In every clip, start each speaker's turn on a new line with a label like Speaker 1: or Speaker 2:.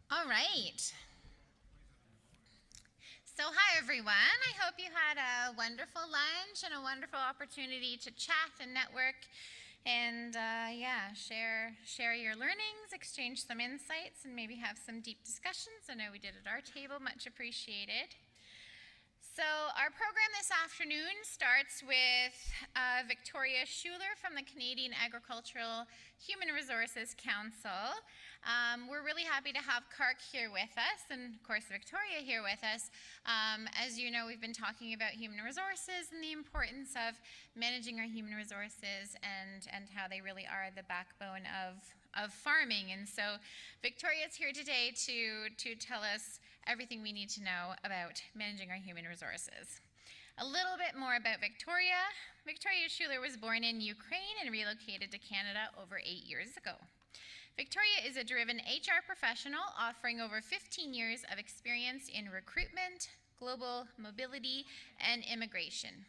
Speaker 1: All right. So, hi everyone. I hope you had a wonderful lunch and a wonderful opportunity to chat and network and share your learnings, exchange some insights, and maybe have some deep discussions. I know we did at our table, much appreciated. So our program this afternoon starts with Viktoria Schuler from the Canadian Agricultural Human Resources Council. We're really happy to have CAHRC here with us, and of course Viktoria here with us. As you know, we've been talking about human resources and the importance of managing our human resources and how they really are the backbone of farming. And so Viktoria's here today to tell us everything we need to know about managing our human resources. A little bit more about Viktoria. Viktoria Schuler was born in Ukraine and relocated to Canada over 8 years ago. Viktoria is a driven HR professional offering over 15 years of experience in recruitment, global mobility, and immigration.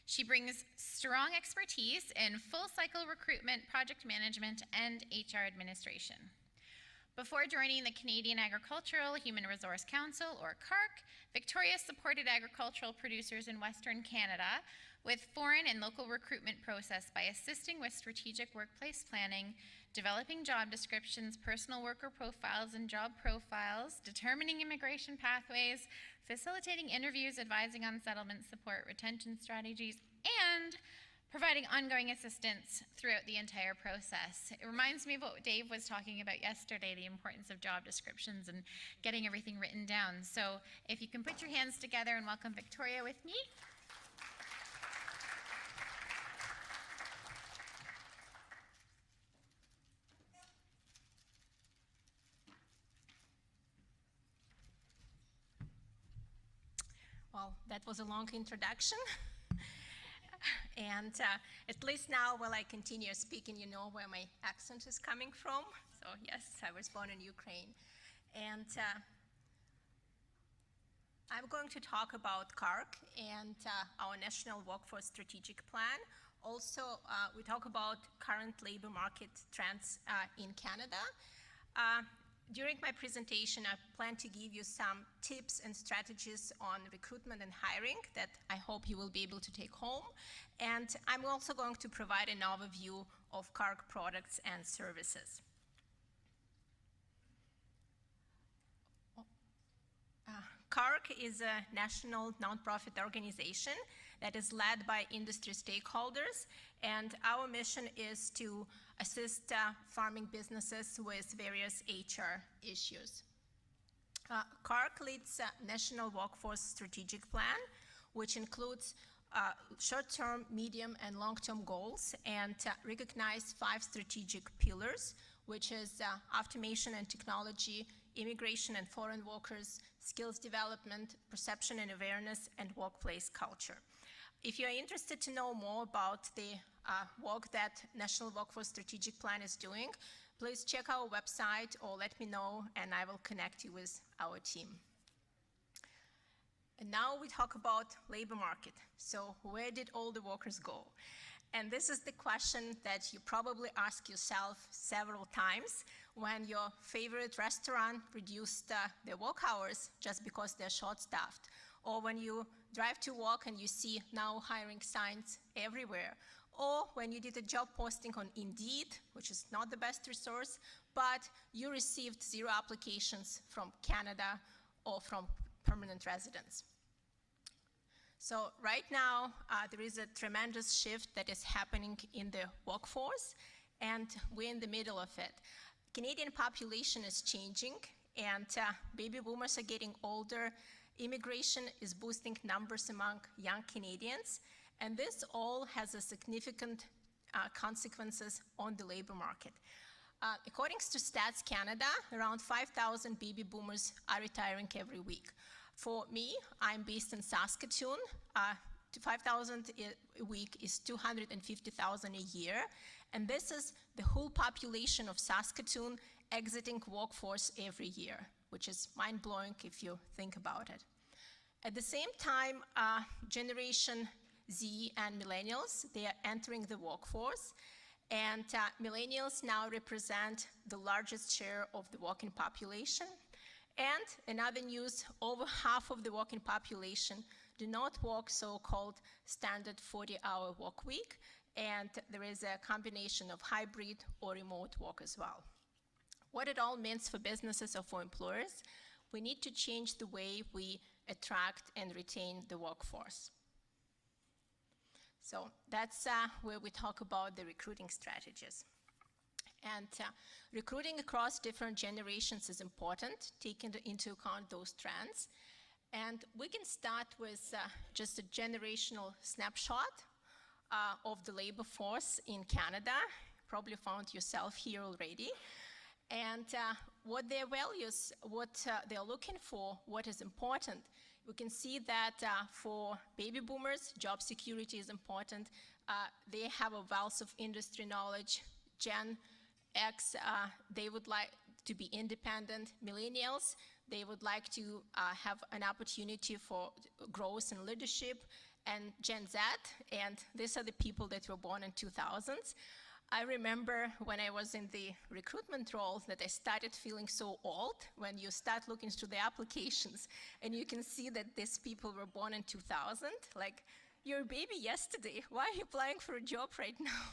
Speaker 1: She brings strong expertise in full-cycle recruitment, project management, and HR administration. Before joining the Canadian Agricultural Human Resource Council, or CAHRC, Viktoria supported agricultural producers in Western Canada with foreign and local recruitment process by assisting with strategic workplace planning, developing job descriptions, personal worker profiles and job profiles, determining immigration pathways, facilitating interviews, advising on settlement support, retention strategies, and providing ongoing assistance throughout the entire process. It reminds me of what Dave was talking about yesterday, the importance of job descriptions and getting everything written down. So if you can put your hands together and welcome Viktoria with me.
Speaker 2: Well, that was a long introduction. And at least now, while I continue speaking, you know where my accent is coming from. So yes, I was born in Ukraine. And I'm going to talk about CAHRC and our National Workforce Strategic Plan. Also, we talk about current labor market trends in Canada. During my presentation, I plan to give you some tips and strategies on recruitment and hiring that I hope you will be able to take home. And I'm also going to provide an overview of CAHRC products and services. CAHRC is a national nonprofit organization that is led by industry stakeholders, and our mission is to assist farming businesses with various HR issues. CAHRC leads a National Workforce Strategic Plan, which includes short-term, medium, and long-term goals, and recognize 5 strategic pillars, which is automation and technology, immigration and foreign workers, skills development, perception and awareness, and workplace culture. If you're interested to know more about the work that National Workforce Strategic Plan is doing, please check our website or let me know and I will connect you with our team. And now we talk about labor market. So where did all the workers go? And this is the question that you probably ask yourself several times when your favorite restaurant reduced their work hours just because they're short-staffed, or when you drive to work and you see now hiring signs everywhere, or when you did a job posting on Indeed, which is not the best resource, but you received 0 applications from Canada or from permanent residents. So right now, there is a tremendous shift that is happening in the workforce, and we're in the middle of it. Canadian population is changing, and baby boomers are getting older. Immigration is boosting numbers among young Canadians, and this all has a significant consequences on the labor market. According to Stats Canada, around 5,000 baby boomers are retiring every week. For me, I'm based in Saskatoon. 5,000 a week is 250,000 a year, and this is the whole population of Saskatoon exiting workforce every year, which is mind-blowing if you think about it. At the same time, Generation Z and millennials, they are entering the workforce, and millennials now represent the largest share of the working population. And another news, over half of the working population do not work so-called standard 40-hour work week, and there is a combination of hybrid or remote work as well. What it all means for businesses or for employers, we need to change the way we attract and retain the workforce. So that's where we talk about the recruiting strategies. And recruiting across different generations is important, taking into account those trends. And we can start with just a generational snapshot of the labor force in Canada. Probably found yourself here already. And what their values, what they're looking for, what is important. We can see that for baby boomers, job security is important. They have a wealth of industry knowledge. Gen X, they would like to be independent. Millennials, they would like to have an opportunity for growth and leadership. And Gen Z, and these are the people that were born in 2000s. I remember when I was in the recruitment role that I started feeling so old when you start looking through the applications and you can see that these people were born in 2000, like, you're a baby yesterday, why are you applying for a job right now?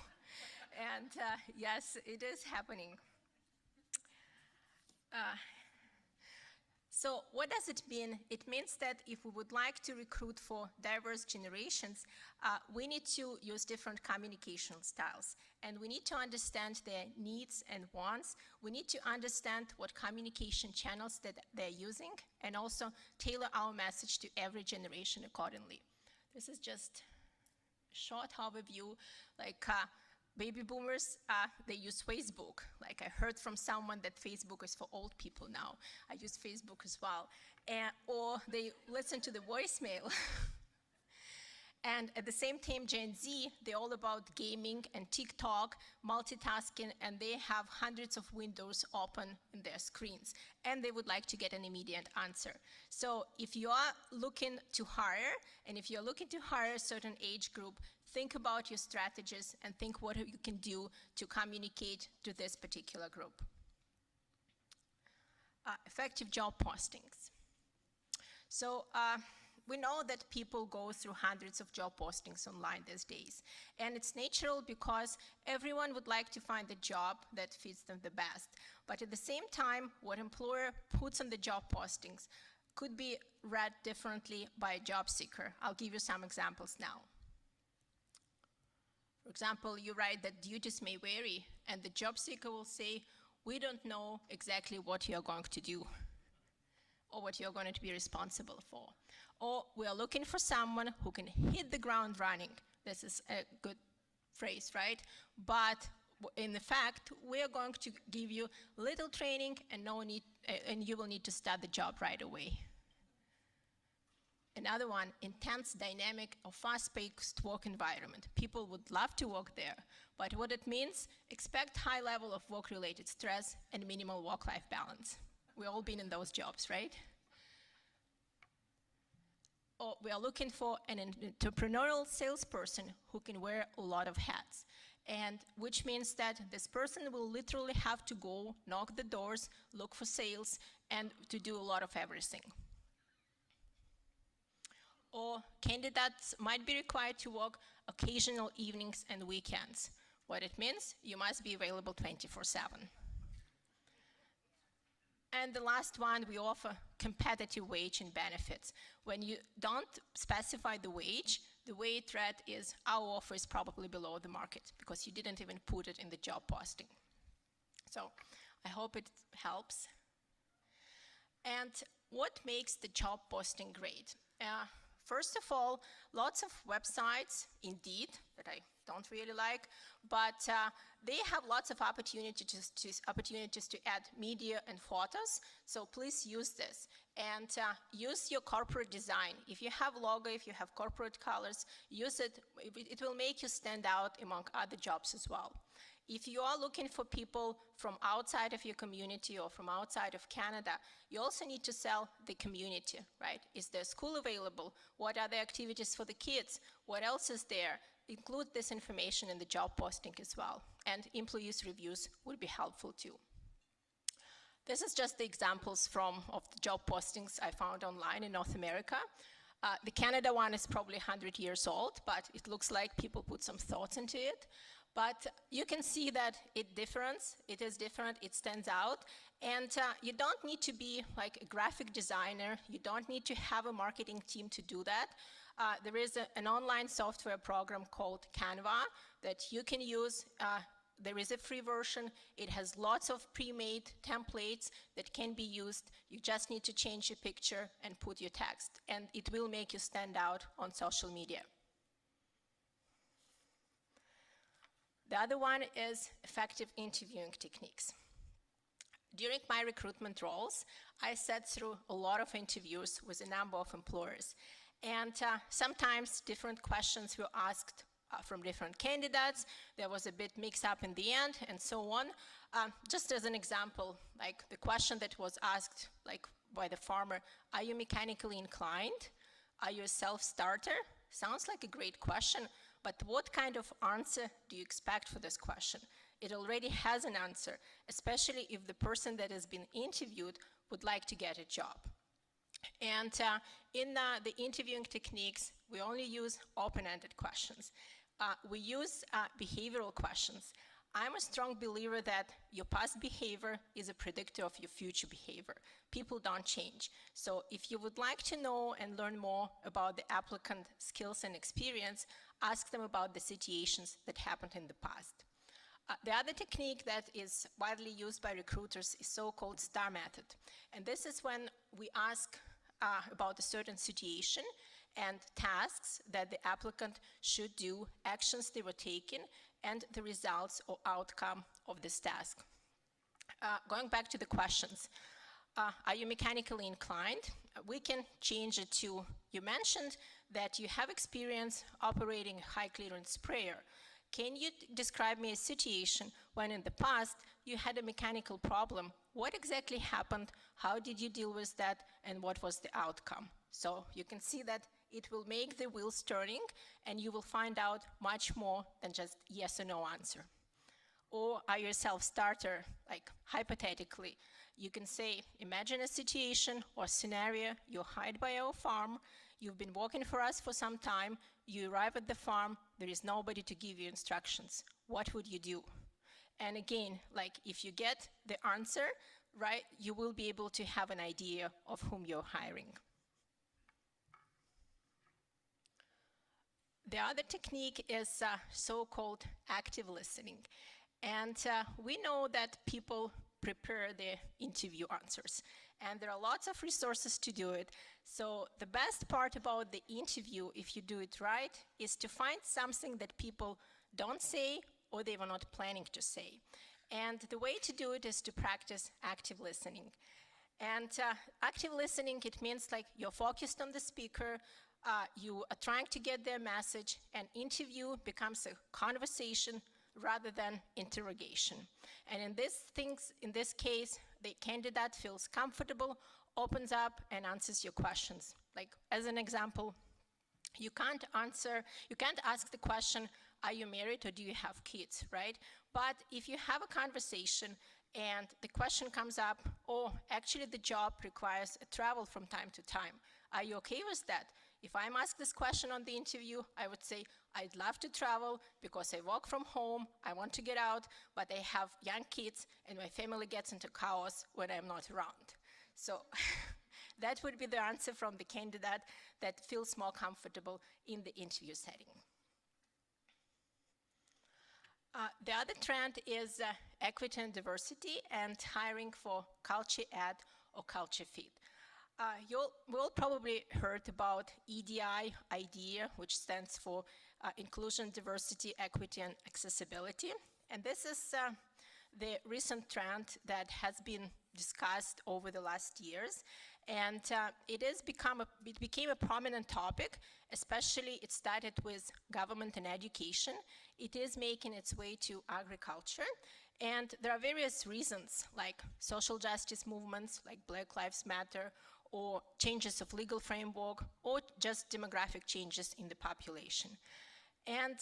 Speaker 2: And yes, it is happening. So what does it mean? It means that if we would like to recruit for diverse generations, we need to use different communication styles. And we need to understand their needs and wants. We need to understand what communication channels that they're using, and also tailor our message to every generation accordingly. This is just a short overview, like baby boomers, they use Facebook. Like I heard from someone that Facebook is for old people now. I use Facebook as well. Or they listen to the voicemail. And at the same time, Gen Z, they're all about gaming and TikTok, multitasking, and they have hundreds of windows open in their screens. And they would like to get an immediate answer. So if you are looking to hire, and if you're looking to hire a certain age group, think about your strategies and think what you can do to communicate to this particular group. Effective job postings. So we know that people go through hundreds of job postings online these days. And it's natural because everyone would like to find the job that fits them the best. But at the same time, what employer puts on the job postings could be read differently by a job seeker. I'll give you some examples now. For example, you write that duties may vary, and the job seeker will say, we don't know exactly what you're going to do or what you're going to be responsible for. Or we are looking for someone who can hit the ground running. This is a good phrase, right? But in fact, we are going to give you little training and you will need to start the job right away. Another one, intense, dynamic, or fast-paced work environment. People would love to work there, but what it means, expect high level of work-related stress and minimal work-life balance. We've all been in those jobs, right? Or we are looking for an entrepreneurial salesperson who can wear a lot of hats, and which means that this person will literally have to go knock the doors, look for sales, and to do a lot of everything. Or candidates might be required to work occasional evenings and weekends. What it means, you must be available 24/7. And the last one, we offer competitive wage and benefits. When you don't specify the way it read is our offer is probably below the market because you didn't even put it in the job posting. So I hope it helps. And what makes the job posting great? First of all, lots of websites, Indeed, that I don't really like, but they have lots of opportunities to add media and photos, so please use this. And use your corporate design. If you have logo, if you have corporate colors, use it. It will make you stand out among other jobs as well. If you are looking for people from outside of your community or from outside of Canada, you also need to sell the community, right? Is there school available? What are the activities for the kids? What else is there? Include this information in the job posting as well. And employees' reviews would be helpful too. This is just the examples of the job postings I found online in North America. The Canada one is probably 100 years old, but it looks like people put some thoughts into it. But you can see that it is different, it stands out, and you don't need to be like a graphic designer, you don't need to have a marketing team to do that. There is an online software program called Canva that you can use. There is a free version. It has lots of pre-made templates that can be used. You just need to change your picture and put your text, and it will make you stand out on social media. The other one is effective interviewing techniques. During my recruitment roles, I sat through a lot of interviews with a number of employers, and sometimes different questions were asked from different candidates. There was a bit mix up in the end and so on. Just as an example, like the question that was asked like by the farmer, are you mechanically inclined? Are you a self-starter? Sounds like a great question, but what kind of answer do you expect for this question? It already has an answer, especially if the person that has been interviewed would like to get a job. And in the interviewing techniques, we only use open-ended questions. We use behavioral questions. I'm a strong believer that your past behavior is a predictor of your future behavior. People don't change. So if you would like to know and learn more about the applicant skills and experience, ask them about the situations that happened in the past. The other technique that is widely used by recruiters is so-called STAR method. And this is when we ask about a certain situation and tasks that the applicant should do, actions they were taken, and the results or outcome of this task. Going back to the questions, are you mechanically inclined? We can change it to, you mentioned that you have experience operating a high clearance sprayer. Can you describe me a situation when in the past you had a mechanical problem? What exactly happened? How did you deal with that? And what was the outcome? So you can see that it will make the wheels turning, and you will find out much more than just yes or no answer. Or are you a self-starter? Like hypothetically, you can say, imagine a situation or scenario, you're hired by our farm, you've been working for us for some time, you arrive at the farm, there is nobody to give you instructions. What would you do? And again, like if you get the answer, right, you will be able to have an idea of whom you're hiring. The other technique is so-called active listening. And we know that people prepare their interview answers. And there are lots of resources to do it. So the best part about the interview, if you do it right, is to find something that people don't say or they were not planning to say. And the way to do it is to practice active listening. And active listening, it means like you're focused on the speaker, you are trying to get their message, and interview becomes a conversation rather than interrogation. And in this case, the candidate feels comfortable, opens up, and answers your questions. Like as an example, you can't ask the question, are you married or do you have kids, right? But if you have a conversation and the question comes up, oh, actually the job requires a travel from time to time, are you okay with that? If I'm asked this question on the interview, I would say, I'd love to travel because I work from home, I want to get out, but I have young kids and my family gets into chaos when I'm not around. So that would be the answer from the candidate that feels more comfortable in the interview setting. The other trend is equity and diversity and hiring for culture add or culture fit. You'll probably heard about EDI, IDEA, which stands for Inclusion, Diversity, Equity, and Accessibility. And this is the recent trend that has been discussed over the last years. And it became a prominent topic, especially it started with government and education. It is making its way to agriculture. And there are various reasons, like social justice movements, like Black Lives Matter, or changes of legal framework, or just demographic changes in the population. And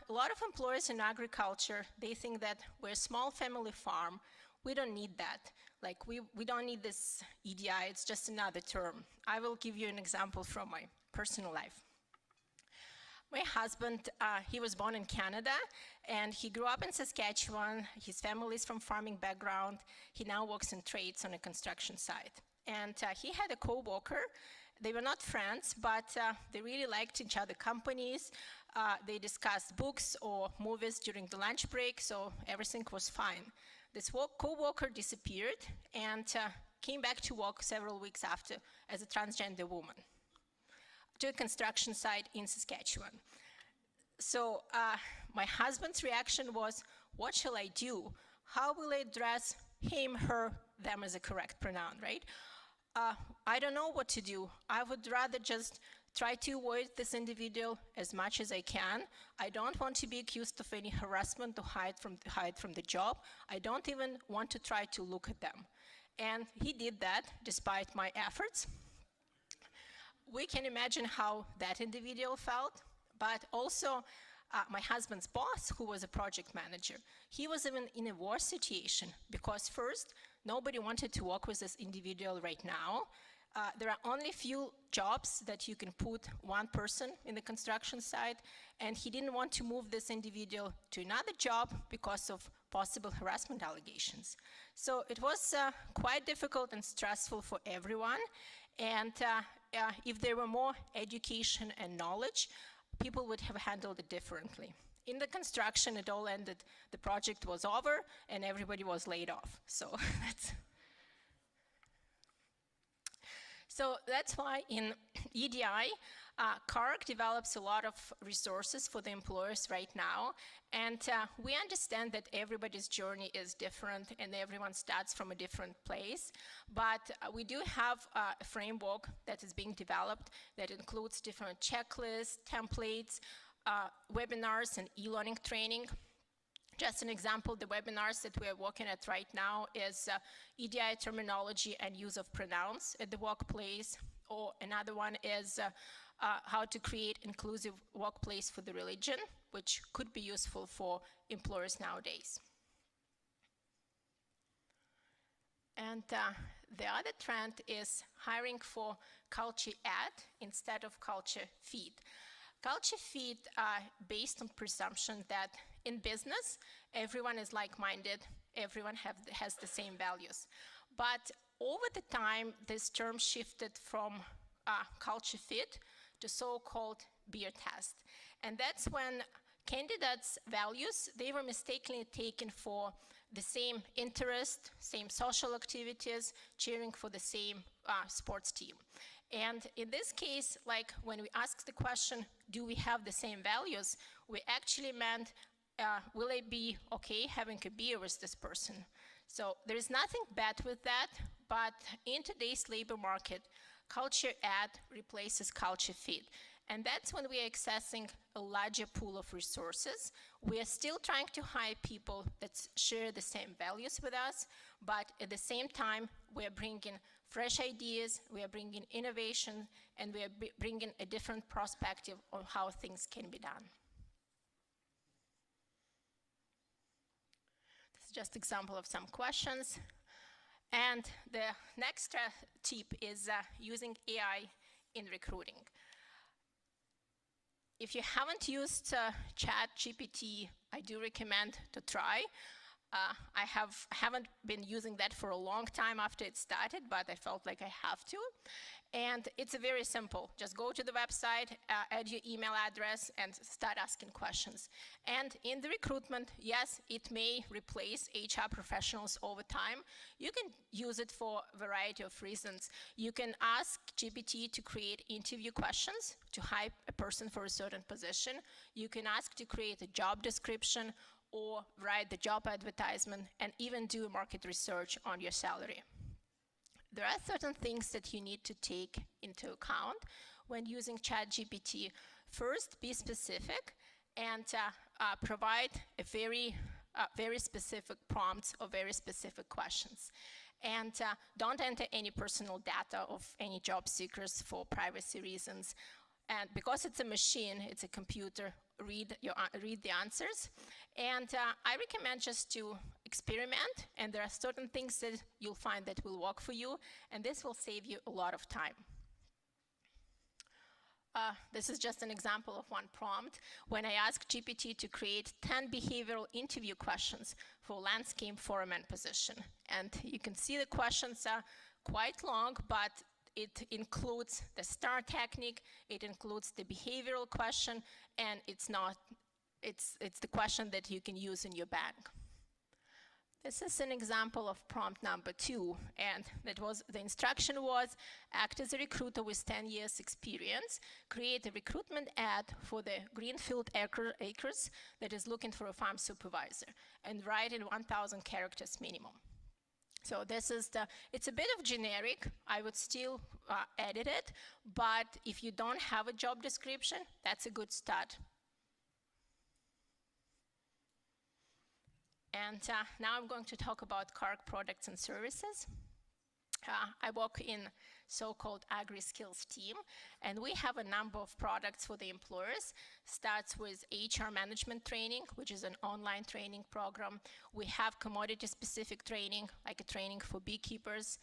Speaker 2: a lot of employers in agriculture, they think that we're a small family farm, We don't need that. Like, we don't need this EDI, it's just another term. I will give you an example from my personal life. My husband, he was born in Canada, and he grew up in Saskatchewan. His family is from farming background. He now works in trades on a construction site. And he had a co-worker. They were not friends, but they really liked each other companies. They discussed books or movies during the lunch break, so everything was fine. This co-worker disappeared and came back to work several weeks after as a transgender woman to a construction site in Saskatchewan. So my husband's reaction was, what shall I do? How will I address him, her, them as a correct pronoun, right? I don't know what to do. I would rather just try to avoid this individual as much as I can. I don't want to be accused of any harassment to hide from the job. I don't even want to try to look at them. And he did that despite my efforts. We can imagine how that individual felt, but also my husband's boss, who was a project manager, he was even in a worse situation because first, nobody wanted to work with this individual right now. There are only few jobs that you can put one person in the construction site, and he didn't want to move this individual to another job because of possible harassment allegations. So it was quite difficult and stressful for everyone, and if there were more education and knowledge, people would have handled it differently. In the construction, it all ended, the project was over, and everybody was laid off. So that's why in EDI, CAHRC develops a lot of resources for the employers right now, and we understand that everybody's journey is different and everyone starts from a different place, but we do have a framework that is being developed that includes different checklists, templates, webinars, and e-learning training. Just an example, the webinars that we are working at right now is EDI terminology and use of pronouns at the workplace, or another one is how to create inclusive workplace for the religion, which could be useful for employers nowadays. And the other trend is hiring for culture add instead of culture feed. Culture feed based on presumption that in business, everyone is like-minded, everyone has the same values. But over the time, this term shifted from culture fit to so-called beer test. And that's when candidates' values, they were mistakenly taken for the same interest, same social activities, cheering for the same sports team. And in this case, like when we asked the question, do we have the same values, we actually meant, will I be okay having a beer with this person? So there is nothing bad with that, but in today's labor market, culture add replaces culture fit. And that's when we are accessing a larger pool of resources. We are still trying to hire people that share the same values with us, but at the same time, we are bringing fresh ideas, we are bringing innovation, and we are bringing a different perspective on how things can be done. This is just an example of some questions. And the next tip is using AI in recruiting. If you haven't used ChatGPT, I do recommend to try. I haven't been using that for a long time after it started, but I felt like I have to. And it's very simple. Just go to the website, add your email address, and start asking questions. And in the recruitment, yes, it may replace HR professionals over time. You can use it for a variety of reasons. You can ask GPT to create interview questions to hire a person for a certain position. You can ask to create a job description or write the job advertisement and even do market research on your salary. There are certain things that you need to take into account when using ChatGPT. First, be specific and provide a very specific prompts or very specific questions. And don't enter any personal data of any job seekers for privacy reasons. And because it's a machine, it's a computer, read the answers. And I recommend just to experiment, and there are certain things that you'll find that will work for you, and this will save you a lot of time. This is just an example of one prompt. When I asked GPT to create 10 behavioral interview questions for landscape foreman position. And you can see the questions are quite long, but it includes the STAR technique, it includes the behavioral question, and it's the question that you can use in your bank. This is an example of prompt number 2, and the instruction was, act as a recruiter with 10 years experience, create a recruitment ad for the Greenfield Acres that is looking for a farm supervisor, and write in 1,000 characters minimum. So this is it's a bit of generic. I would still edit it, but if you don't have a job description, that's a good start. And now I'm going to talk about CAHRC products and services. I work in so-called agri-skills team, and we have a number of products for the employers. Starts with HR management training, which is an online training program. We have commodity-specific training, like a training for beekeepers.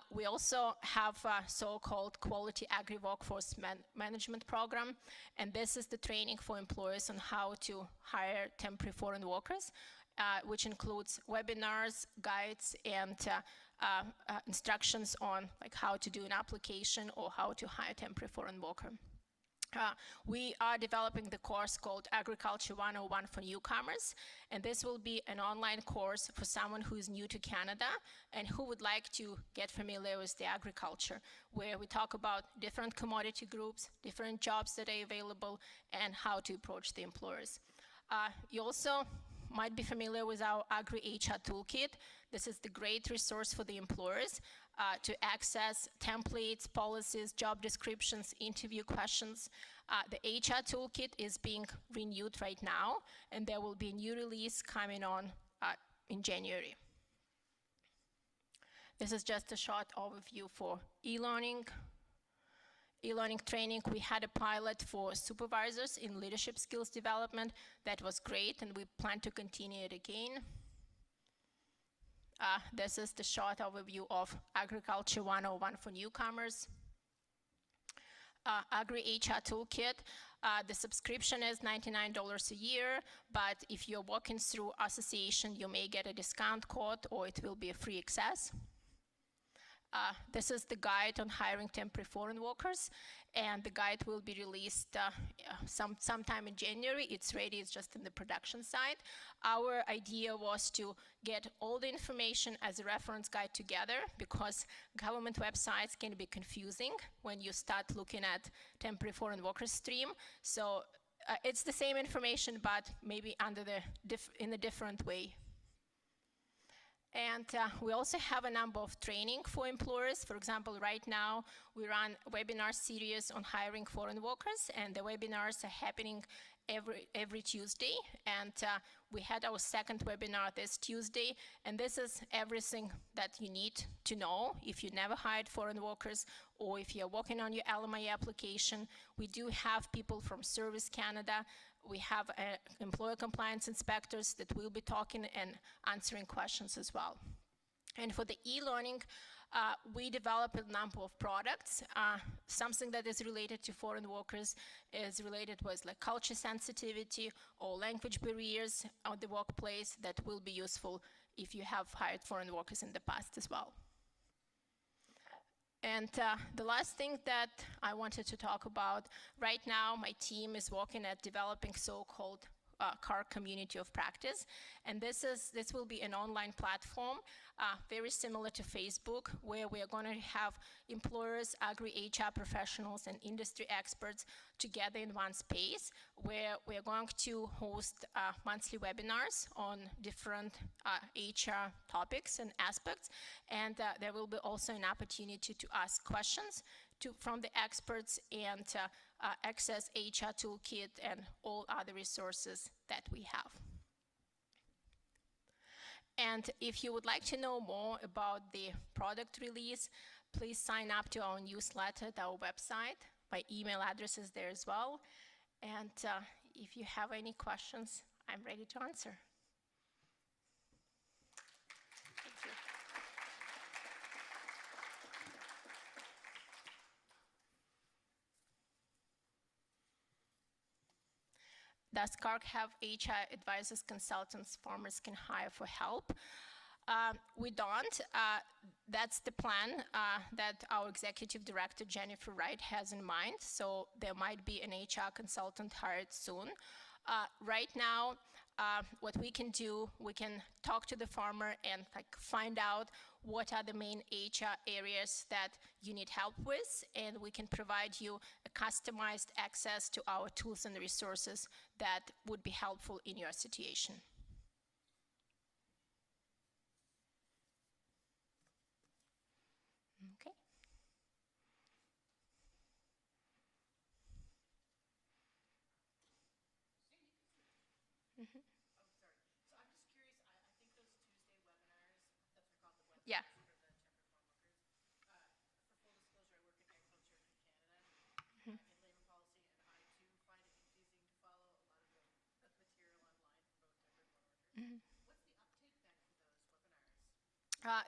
Speaker 2: We also have a so-called quality agri-workforce management program, and this is the training for employers on how to hire temporary foreign workers, which includes webinars, guides, and instructions on like how to do an application or how to hire a temporary foreign worker. We are developing the course called Agriculture 101 for newcomers, and this will be an online course for someone who is new to Canada and who would like to get familiar with the agriculture, where we talk about different commodity groups, different jobs that are available, and how to approach the employers. You also might be familiar with our Agri-HR Toolkit. This is the great resource for the employers to access templates, policies, job descriptions, interview questions. The HR Toolkit is being renewed right now, and there will be a new release coming on in January. This is just a short overview for e-learning. E-learning training, we had a pilot for supervisors in leadership skills development. That was great, and we plan to continue it again. This is the short overview of Agriculture 101 for newcomers. Agri-HR Toolkit, the subscription is $99 a year, but if you're working through association, you may get a discount code or it will be a free access. This is the guide on hiring temporary foreign workers, and the guide will be released sometime in January. It's ready, it's just in the production side. Our idea was to get all the information as a reference guide together, because government websites can be confusing when you start looking at temporary foreign workers stream. So it's the same information, but maybe in a different way. And we also have a number of training for employers. For example, right now we run a webinar series on hiring foreign workers, and the webinars are happening every Tuesday. And we had our second webinar this Tuesday, and this is everything that you need to know if you never hired foreign workers or if you're working on your LMI application. We do have people from Service Canada. We have employer compliance inspectors that will be talking and answering questions as well. And for the e-learning, we developed a number of products. Something that is related to foreign workers is related with like culture sensitivity or language barriers on the workplace that will be useful if you have hired foreign workers in the past as well. And the last thing that I wanted to talk about, right now my team is working at developing so-called CAHRC community of practice, and this will be an online platform very similar to Facebook, where we are going to have employers, agri-HR professionals, and industry experts together in one space, where we are going to host monthly webinars on different HR topics and aspects, and there will be also an opportunity to ask questions from the experts and access HR Toolkit and all other resources that we have. And if you would like to know more about the product release, please sign up to our newsletter at our website. My email address is there as well. And if you have any questions, I'm ready to answer. does CAHRC have HR advisors, consultants farmers can hire for help? We don't. That's the plan that our executive director, Jennifer Wright, has in mind. So there might be an HR consultant hired soon. Right now, what we can do, we can talk to the farmer and find out what are the main HR areas that you need help with, and we can provide you a customized access to our tools and resources that would be helpful in your situation. Okay. Mm-hmm. Yeah.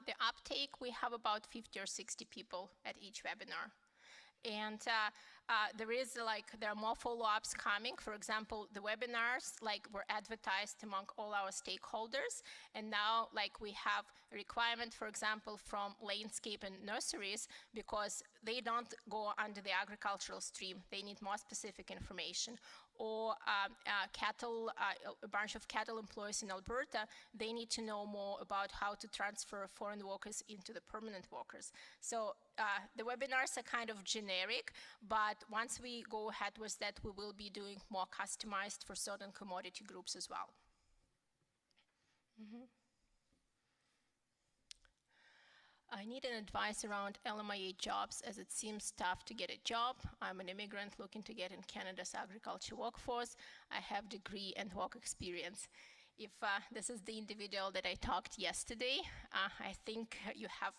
Speaker 2: The uptake, we have about 50 or 60 people at each webinar. And there are more follow-ups coming. For example, the webinars were advertised among all our stakeholders, and now we have a requirement, for example, from landscape and nurseries, because they don't go under the agricultural stream. They need more specific information. Or a bunch of cattle employees in Alberta, they need to know more about how to transfer foreign workers into the permanent workers. So the webinars are kind of generic, but once we go ahead with that, we will be doing more customized for certain commodity groups as well. Mm-hmm. I need an advice around LMIA jobs, as it seems tough to get a job. I'm an immigrant looking to get in Canada's agriculture workforce. I have degree and work experience. If this is the individual that I talked yesterday, I think you have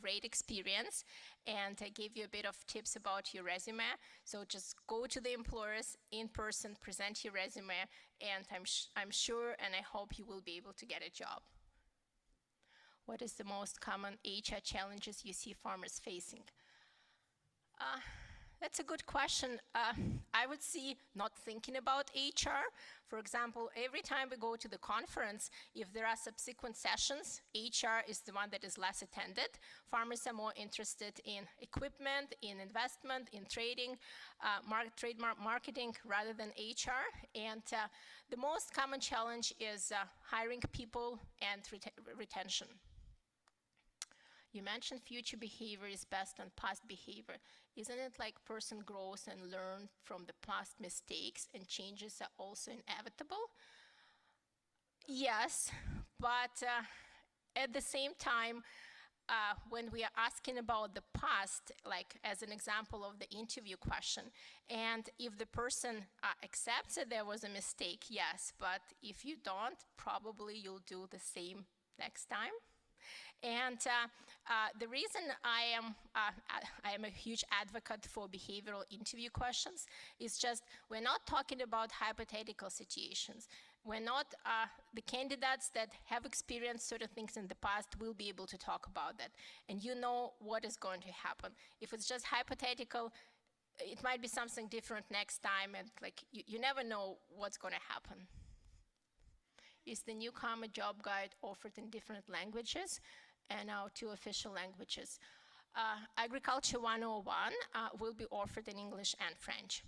Speaker 2: great experience, and I gave you a bit of tips about your resume. So just go to the employers in person, present your resume, and I'm sure and I hope you will be able to get a job. What is the most common HR challenges you see farmers facing? That's a good question. I would see not thinking about HR. For example, every time we go to the conference, if there are subsequent sessions, HR is the one that is less attended. Farmers are more interested in equipment, in investment, in trading, trademark marketing rather than HR. And the most common challenge is hiring people and retention. You mentioned future behavior is based on past behavior. Isn't it like person grows and learns from the past mistakes and changes are also inevitable? Yes, but at the same time, when we are asking about the past, like as an example of the interview question, and if the person accepts that there was a mistake, yes, but if you don't, probably you'll do the same next time. And the reason I am a huge advocate for behavioral interview questions is just we're not talking about hypothetical situations. We're not, the candidates that have experienced certain things in the past will be able to talk about that. And you know what is going to happen. If it's just hypothetical, it might be something different next time, and you never know what's going to happen. Is the newcomer job guide offered in different languages? And our 2 official languages. Agriculture 101 will be offered in English and French.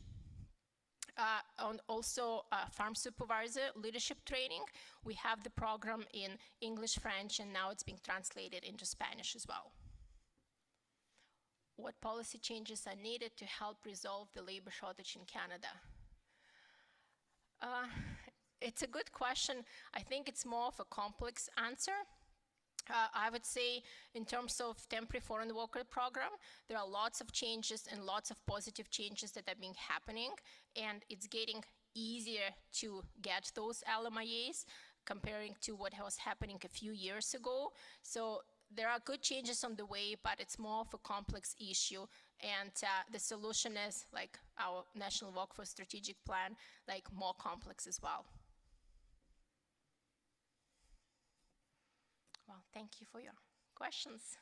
Speaker 2: Also, farm supervisor leadership training. We have the program in English, French, and now it's being translated into Spanish as well. What policy changes are needed to help resolve the labor shortage in Canada? It's a good question. I think it's more of a complex answer. I would say in terms of temporary foreign worker program, there are lots of changes and lots of positive changes that are being happening, and it's getting easier to get those LMIAs comparing to what was happening a few years ago. So there are good changes on the way, but it's more of a complex issue, and the solution is like our National Workforce Strategic Plan, more complex as well. Well, thank you for your questions.